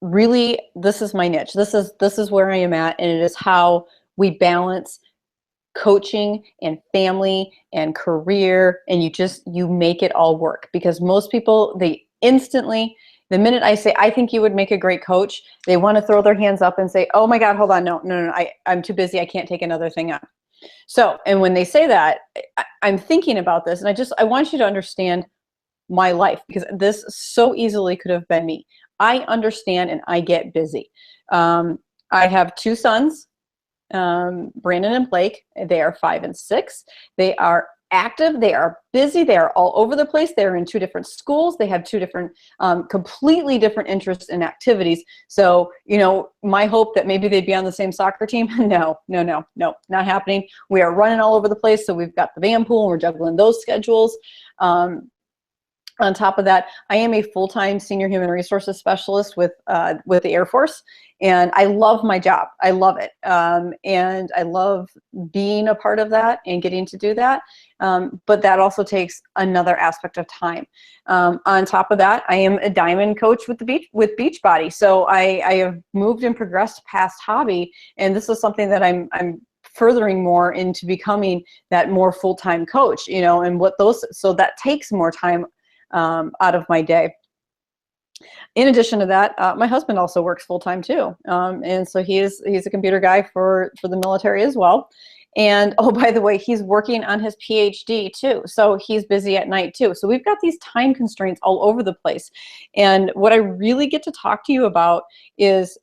really, this is my niche. This is where I am at, and it is how we balance coaching and family and career, and you make it all work. Because most people, they instantly, the minute I say, I think you would make a great coach, they want to throw their hands up and say, oh my God, hold on, no, I'm too busy, I can't take another thing on. So, and when they say that, I'm thinking about this, and I want you to understand my life, because this so easily could have been me. I understand, and I get busy. I have two sons, Brandon and Blake. They are 5 and 6. They are active. They are busy. They are all over the place. They're in 2 different schools. They have 2 different, completely different interests and activities. So, you know, my hope that maybe they'd be on the same soccer team, no, not happening. We are running all over the place. So we've got the van pool, and we're juggling those schedules. On top of that, I am a full-time senior human resources specialist with the Air Force, and I love my job. I love it, and I love being a part of that and getting to do that. But that also takes another aspect of time. On top of that, I am a diamond coach with Beachbody, so I have moved and progressed past hobby, and this is something that I'm furthering more into becoming that more full-time coach, you know, and what those, so that takes more time out of my day. In addition to that, my husband also works full-time too. And so he's a computer guy for the military as well. And oh, by the way, he's working on his PhD too. So he's busy at night too. So we've got these time constraints all over the place. And what I really get to talk to you about is,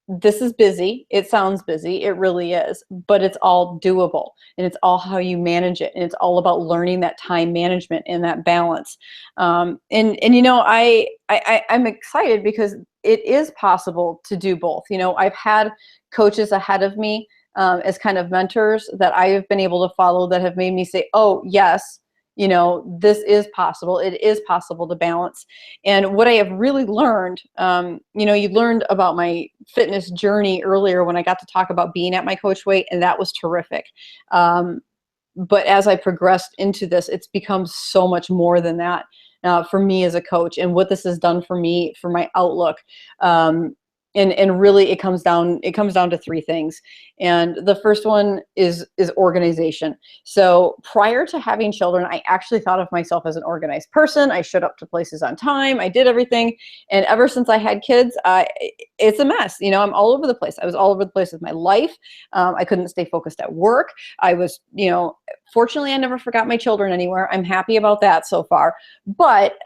this is busy. It sounds busy. It really is, but it's all doable, and it's all how you manage it. And it's all about learning that time management and that balance. And you know, I'm excited because it is possible to do both. You know, I've had coaches ahead of me as kind of mentors that I have been able to follow that have made me say, oh yes, you know, this is possible. It is possible to balance. And what I have really learned, you know, you learned about my fitness journey earlier when I got to talk about being at my coach weight, and that was terrific. But as I progressed into this, it's become so much more than that for me as a coach, and what this has done for me, for my outlook. And really it comes down to three things. And the first one is organization. So prior to having children, I actually thought of myself as an organized person. I showed up to places on time. I did everything. And ever since I had kids, it's a mess. You know, I'm all over the place. I was all over the place with my life. I couldn't stay focused at work. I was, you know, fortunately, I never forgot my children anywhere. I'm happy about that so far. But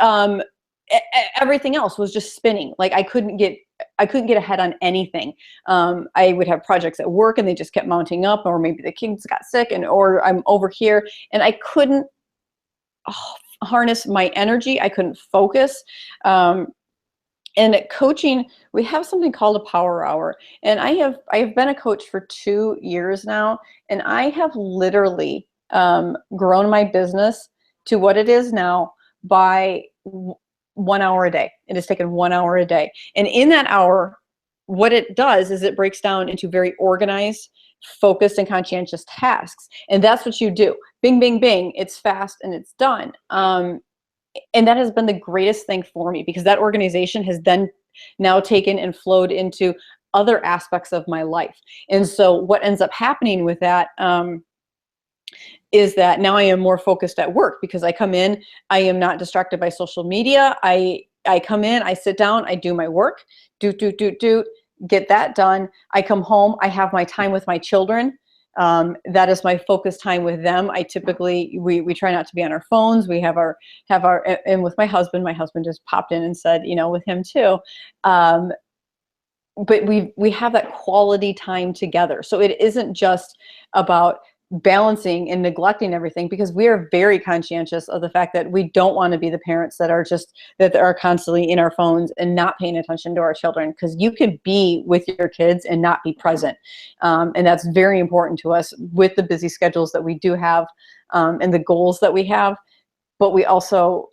everything else was just spinning. Like I couldn't get ahead on anything. I would have projects at work and they just kept mounting up, or maybe the kids got sick, or I'm over here and I couldn't harness my energy. I couldn't focus. And at coaching, we have something called a power hour. And I have been a coach for 2 years now, and I have literally grown my business to what it is now by 1 hour a day. It has taken 1 hour a day. And in that hour, what it does is it breaks down into very organized, focused, and conscientious tasks. And that's what you do. Bing, bing, bing. It's fast and it's done. And that has been the greatest thing for me, because that organization has then now taken and flowed into other aspects of my life. And so what ends up happening with that is that now I am more focused at work, because I come in, I am not distracted by social media. I come in, I sit down, I do my work, get that done. I come home, I have my time with my children. That is my focus time with them. I typically, we try not to be on our phones. We have our, and with my husband just popped in and said, you know, with him too. But we have that quality time together. So it isn't just about balancing and neglecting everything, because we are very conscientious of the fact that we don't want to be the parents that are constantly in our phones and not paying attention to our children, because you could be with your kids and not be present. And that's very important to us with the busy schedules that we do have, and the goals that we have. But we also,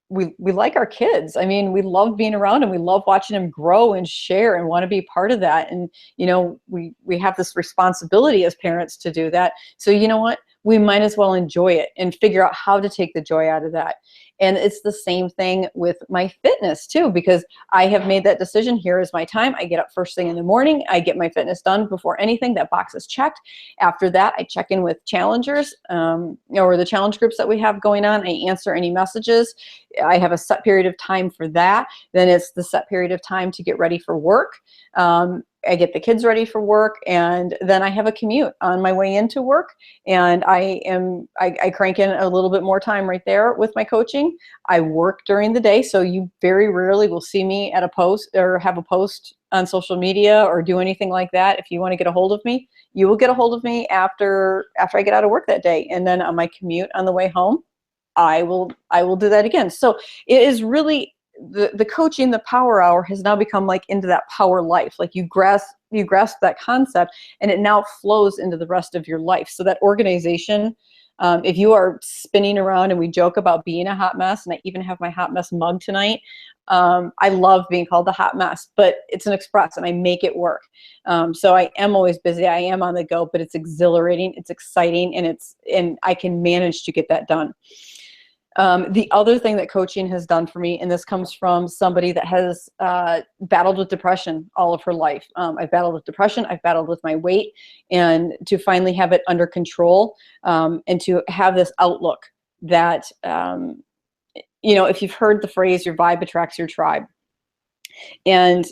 we like our kids. I mean, we love being around them. We love watching them grow and share and want to be part of that. And, you know, we have this responsibility as parents to do that. So you know what? We might as well enjoy it and figure out how to take the joy out of that. And it's the same thing with my fitness too, because I have made that decision. Here is my time. I get up first thing in the morning. I get my fitness done before anything. That box is checked. After that, I check in with challengers, or the challenge groups that we have going on. I answer any messages. I have a set period of time for that. Then it's the set period of time to get ready for work. I get the kids ready for work, and then I have a commute on my way into work, and I crank in a little bit more time right there with my coaching. I work during the day, so you very rarely will see me at a post or have a post on social media or do anything like that. If you want to get a hold of me, you will get a hold of me after I get out of work that day. And then on my commute on the way home, I will do that again. So it is really, the coaching, the power hour has now become like into that power life. Like you grasp that concept, and it now flows into the rest of your life. So that organization, if you are spinning around, and we joke about being a hot mess, and I even have my hot mess mug tonight. I love being called the hot mess, but it's an express and I make it work. So I am always busy. I am on the go, but it's exhilarating. It's exciting, and I can manage to get that done. The other thing that coaching has done for me, and this comes from somebody that has battled with depression all of her life. I've battled with depression, I've battled with my weight, and to finally have it under control, and to have this outlook that, if you've heard the phrase, your vibe attracts your tribe. And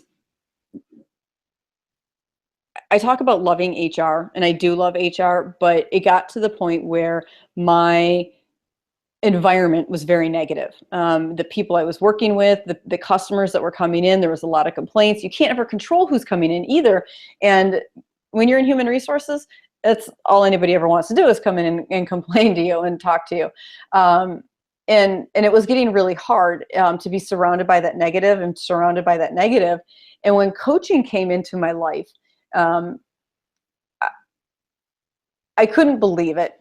I talk about loving HR, and I do love HR, but it got to the point where my environment was very negative. The people I was working with, the customers that were coming in, there was a lot of complaints. You can't ever control who's coming in either. And when you're in human resources, that's all anybody ever wants to do is come in and complain to you and talk to you. And it was getting really hard to be surrounded by that negative and surrounded by that negative. And when coaching came into my life, I couldn't believe it.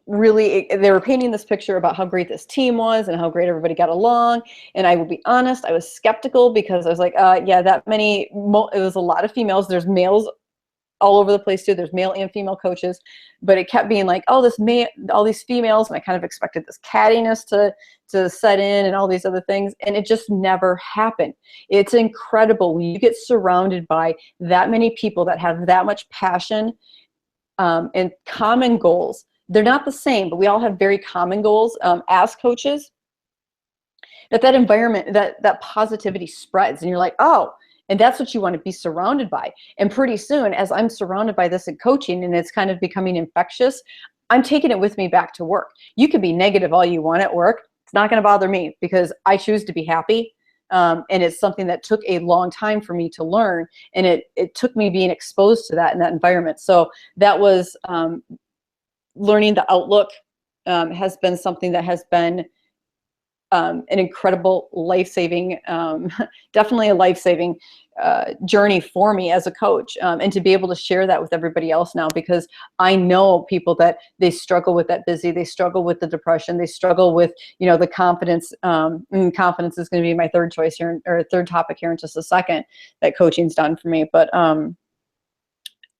Really, they were painting this picture about how great this team was and how great everybody got along. And I will be honest, I was skeptical because I was like, yeah, it was a lot of females. There's males all over the place too. There's male and female coaches, but it kept being like, oh, all these females. And I kind of expected this cattiness to set in and all these other things. And it just never happened. It's incredible when you get surrounded by that many people that have that much passion, and common goals. They're not the same, but we all have very common goals as coaches. That environment, that positivity spreads, and you're like, oh, and that's what you want to be surrounded by. And pretty soon, as I'm surrounded by this in coaching, and it's kind of becoming infectious, I'm taking it with me back to work. You can be negative all you want at work. It's not going to bother me because I choose to be happy. And it's something that took a long time for me to learn. And it took me being exposed to that in that environment. So that was learning the outlook has been something that has been an incredible life-saving, definitely a life-saving journey for me as a coach, and to be able to share that with everybody else now, because I know people that they struggle with that busy, they struggle with the depression, they struggle with, the confidence, and confidence is going to be my third choice here, or third topic here in just a second, that coaching's done for me. But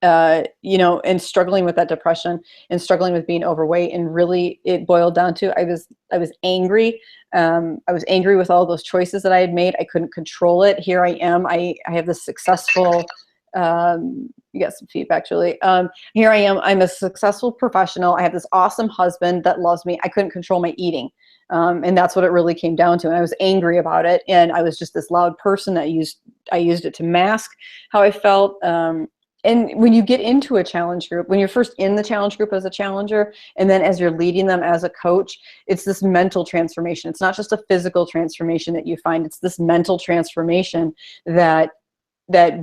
and struggling with that depression and struggling with being overweight, and really it boiled down to I was angry. I was angry with all those choices that I had made. I couldn't control it. Here I am. I have this successful, you got some feedback, Julie. Here I am. I'm a successful professional. I have this awesome husband that loves me. I couldn't control my eating. And that's what it really came down to. And I was angry about it. And I was just this loud person that I used it to mask how I felt. And when you get into a challenge group, when you're first in the challenge group as a challenger, and then as you're leading them as a coach, it's this mental transformation. It's not just a physical transformation that you find. It's this mental transformation that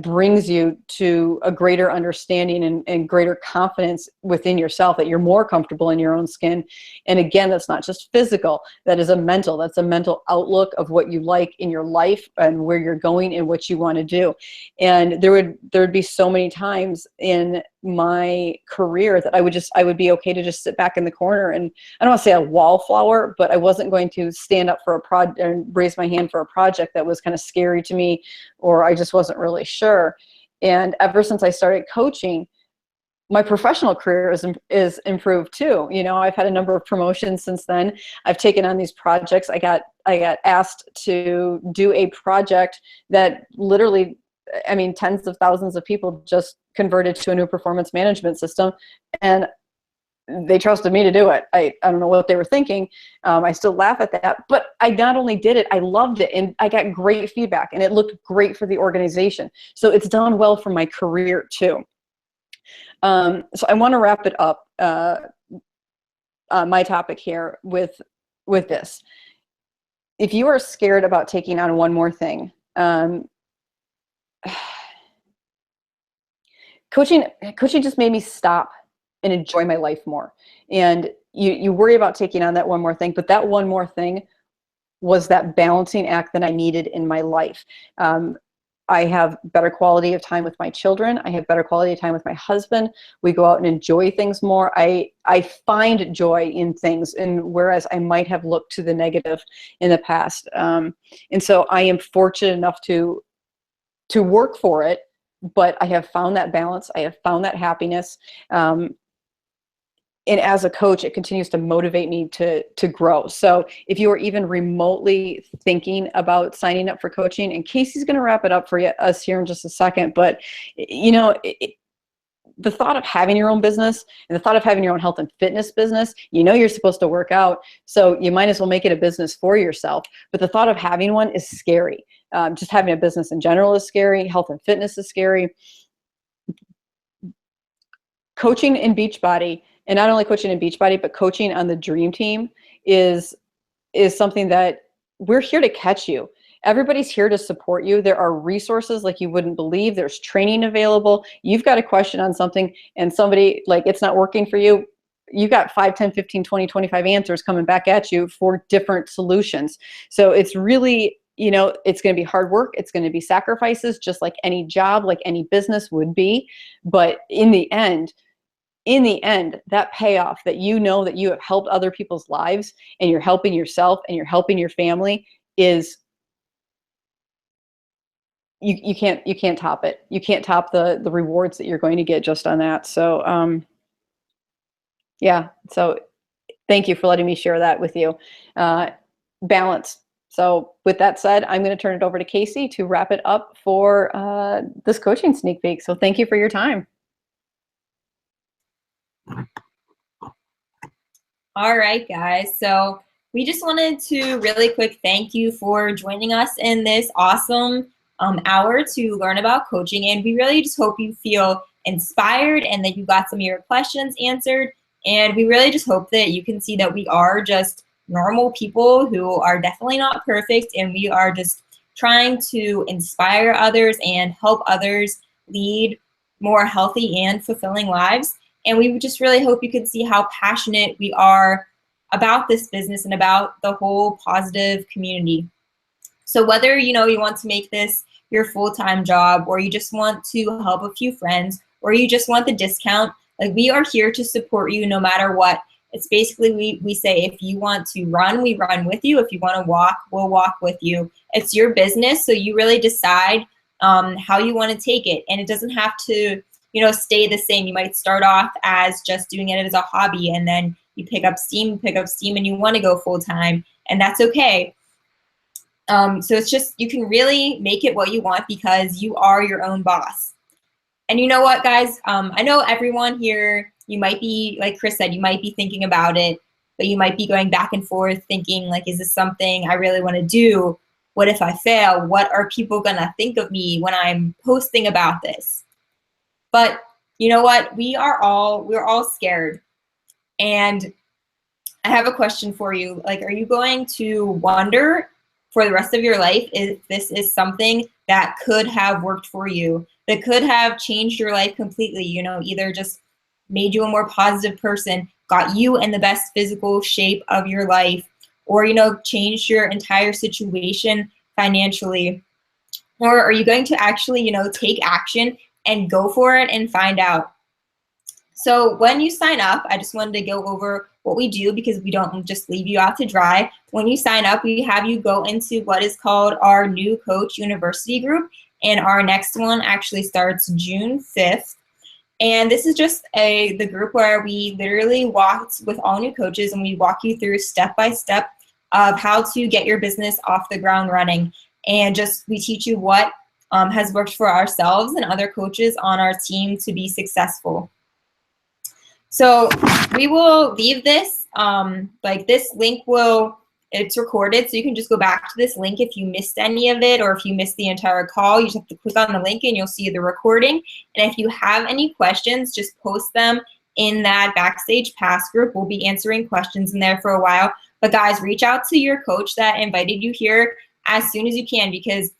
brings you to a greater understanding and greater confidence within yourself, that you're more comfortable in your own skin. And again, that's not just physical, that's a mental outlook of what you like in your life and where you're going and what you want to do. And there would be so many times in my career that I would be okay to just sit back in the corner, and I don't want to say a wallflower, but I wasn't going to stand up for a project and raise my hand for a project that was kind of scary to me, or I just wasn't really sure. And ever since I started coaching, my professional career is improved too. I've had a number of promotions since then. I've taken on these projects. I got asked to do a project that literally, tens of thousands of people just converted to a new performance management system, and they trusted me to do it. I don't know what they were thinking. I still laugh at that, but I not only did it, I loved it, and I got great feedback, and it looked great for the organization. So it's done well for my career too. So I want to wrap it up, my topic here with this. If you are scared about taking on one more thing, coaching just made me stop and enjoy my life more. And you worry about taking on that one more thing, but that one more thing was that balancing act that I needed in my life. I have better quality of time with my children. I have better quality of time with my husband. We go out and enjoy things more. I find joy in things, and whereas I might have looked to the negative in the past. And so I am fortunate enough to work for it, but I have found that balance. I have found that happiness. and as a coach, it continues to motivate me to grow. So if you are even remotely thinking about signing up for coaching, and Casey's going to wrap it up for us here in just a second, but the thought of having your own business and the thought of having your own health and fitness business, you're supposed to work out, so you might as well make it a business for yourself. But the thought of having one is scary. Just having a business in general is scary. Health and fitness is scary. Coaching in Beachbody, and not only coaching in Beachbody, but coaching on the Dream Team is something that we're here to catch you. Everybody's here to support you. There are resources like you wouldn't believe. There's training available. You've got a question on something and somebody, like, it's not working for you. You got 5, 10, 15, 20, 25 answers coming back at you for different solutions. So it's really, it's going to be hard work. It's going to be sacrifices, just like any job, like any business would be. But in the end, that payoff that that you have helped other people's lives, and you're helping yourself and you're helping your family, is you can't top it. You can't top the rewards that you're going to get just on that. So yeah. So thank you for letting me share that with you. Balance. So with that said, I'm going to turn it over to Casey to wrap it up for this coaching sneak peek. So thank you for your time. All right, guys. So we just wanted to really quick thank you for joining us in this awesome hour to learn about coaching. And we really just hope you feel inspired and that you got some of your questions answered. And we really just hope that you can see that we are just normal people who are definitely not perfect, and we are just trying to inspire others and help others lead more healthy and fulfilling lives. And we just really hope you can see how passionate we are about this business and about the whole positive community. So whether you want to make this your full-time job, or you just want to help a few friends, or you just want the discount, like, we are here to support you no matter what. It's basically, we say, if you want to run, we run with you. If you want to walk, we'll walk with you. It's your business, so you really decide how you want to take it. And it doesn't have to stay the same. You might start off as just doing it as a hobby, and then you pick up steam, and you want to go full time, and that's okay. So it's just, you can really make it what you want because you are your own boss. And you know what, guys? I know everyone here, you might be, like Chris said, you might be thinking about it, but you might be going back and forth thinking, like, is this something I really want to do? What if I fail? What are people going to think of me when I'm posting about this? But you know what? We're all scared. And I have a question for you. Like, are you going to wonder for the rest of your life if this is something that could have worked for you, that could have changed your life completely, either just made you a more positive person, got you in the best physical shape of your life, or, changed your entire situation financially? Or are you going to actually, take action and go for it and find out? So when you sign up, I just wanted to go over what we do, because we don't just leave you out to dry. When you sign up, we have you go into what is called our New Coach University group, and our next one actually starts June 5th. And this is just the group where we literally walked with all new coaches, and we walk you through step by step of how to get your business off the ground running. And we teach you what has worked for ourselves and other coaches on our team to be successful. So we will leave this, this link it's recorded, so you can just go back to this link if you missed any of it, or if you missed the entire call. You just have to click on the link and you'll see the recording. And if you have any questions, just post them in that Backstage Pass group. We'll be answering questions in there for a while. But guys, reach out to your coach that invited you here as soon as you can, because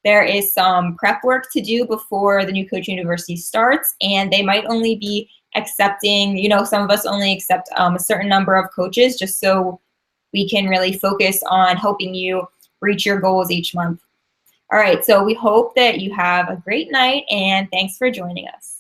there is some prep work to do before the New Coach University starts, and they might only be accepting, some of us only accept a certain number of coaches, just so we can really focus on helping you reach your goals each month. All right, so we hope that you have a great night, and thanks for joining us.